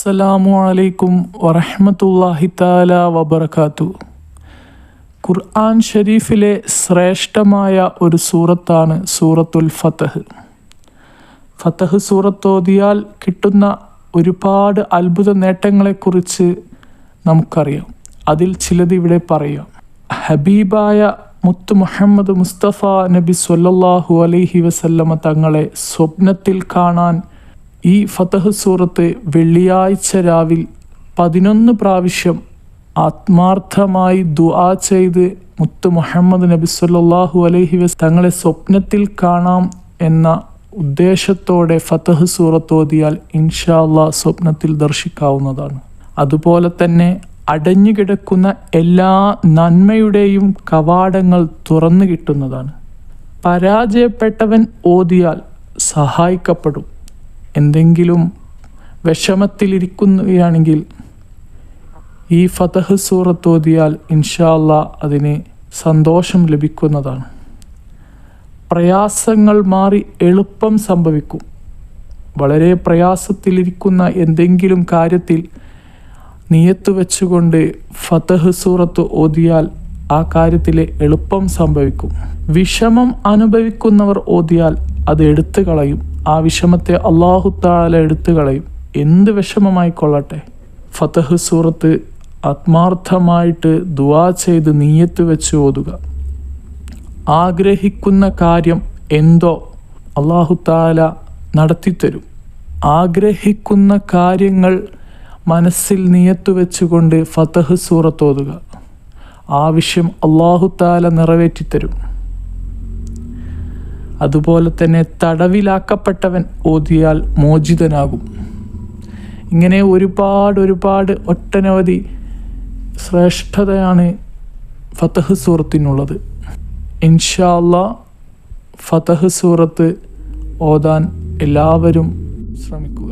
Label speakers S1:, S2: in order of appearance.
S1: അസ്സലാമു അലൈക്കും വറഹ്മത്തുള്ളാഹി തആല വബറകാതുഹു. ഖുർആൻ ഷരീഫിലെ ശ്രേഷ്ഠമായ ഒരു സൂറത്താണ് സൂറത്തുൽ ഫതഹ്. ഫതഹ് സൂറത്ത് ഓതിയാൽ കിട്ടുന്ന ഒരുപാട് അത്ഭുത നേട്ടങ്ങളെക്കുറിച്ച് നമുക്കറിയാം. അതിൽ ചിലത് ഇവിടെ പറയാം. ഹബീബായ മുത്ത് മുഹമ്മദ് മുസ്തഫ നബി സ്വല്ലല്ലാഹു അലൈഹി വസല്ലമ തങ്ങളെ സ്വപ്നത്തിൽ കാണാൻ ഈ ഫതഹ് സൂറത്ത് വെള്ളിയാഴ്ച രാവിൽ 11 പ്രാവശ്യം ആത്മാർത്ഥമായി ദുആ ചെയ്ത് മുത്ത് മുഹമ്മദ് നബി സ്വല്ലല്ലാഹു അലൈഹി വസല്ലം തങ്ങളെ സ്വപ്നത്തിൽ കാണാം എന്ന ഉദ്ദേശത്തോടെ ഫതഹ് സൂറത്ത് ഓതിയാൽ ഇൻഷാ അല്ലാഹ് സ്വപ്നത്തിൽ ദർശിക്കാവുന്നതാണ്. അതുപോലെ തന്നെ അടഞ്ഞു കിടക്കുന്ന എല്ലാ നന്മയുടെയും കവാടങ്ങൾ തുറന്നു കിട്ടുന്നതാണ്. പരാജയപ്പെട്ടവൻ ഓതിയാൽ സഹായിക്കപ്പെടും. എന്തെങ്കിലും വിഷമത്തിലിരിക്കുകയാണെങ്കിൽ ഈ ഫതഹ് സൂറത്ത് ഓതിയാൽ ഇൻഷാ അല്ലാഹ് അതിന് സന്തോഷം ലഭിക്കുന്നതാണ്. പ്രയാസങ്ങൾ മാറി എളുപ്പം സംഭവിക്കും. വളരെ പ്രയാസത്തിലിരിക്കുന്ന എന്തെങ്കിലും കാര്യത്തിൽ നിയത്ത് വെച്ചുകൊണ്ട് ഫതഹ് സൂറത്ത് ഓതിയാൽ ആ കാര്യത്തിൽ എളുപ്പം സംഭവിക്കും. വിഷമം അനുഭവിക്കുന്നവർ ഓതിയാൽ അത് എടുത്തു കളയും. ആ വിഷമത്തെ അല്ലാഹു തആല എടുത്തു കളയും. എന്ത് വിഷമമായിക്കൊള്ളട്ടെ, ഫതഹ് സൂറത്ത് ആത്മാർത്ഥമായിട്ട് ദുആ ചെയ്ത് നിയ്യത്ത് വെച്ച് ഓതുക. ആഗ്രഹിക്കുന്ന കാര്യം എന്തോ അല്ലാഹു തആല നടത്തിത്തരും. ആഗ്രഹിക്കുന്ന കാര്യങ്ങൾ മനസ്സിൽ നിയത്ത് വെച്ചുകൊണ്ട് ഫതഹ് സൂറത്ത് ഓതുക. ആവശ്യം അല്ലാഹു തആല നിറവേറ്റിത്തരും. അതുപോലെ തന്നെ തടവിലാക്കപ്പെട്ടവൻ ഓതിയാൽ മോചിതനാകും. ഇങ്ങനെ ഒരുപാട് ഒട്ടനവധി ശ്രേഷ്ഠതയാണ് ഫതഹ് സൂറത്തിനുള്ളത്. ഇൻഷാ അല്ലാഹ് ഫതഹ് സൂറത്ത് ഓതാൻ എല്ലാവരും ശ്രമിക്കുക.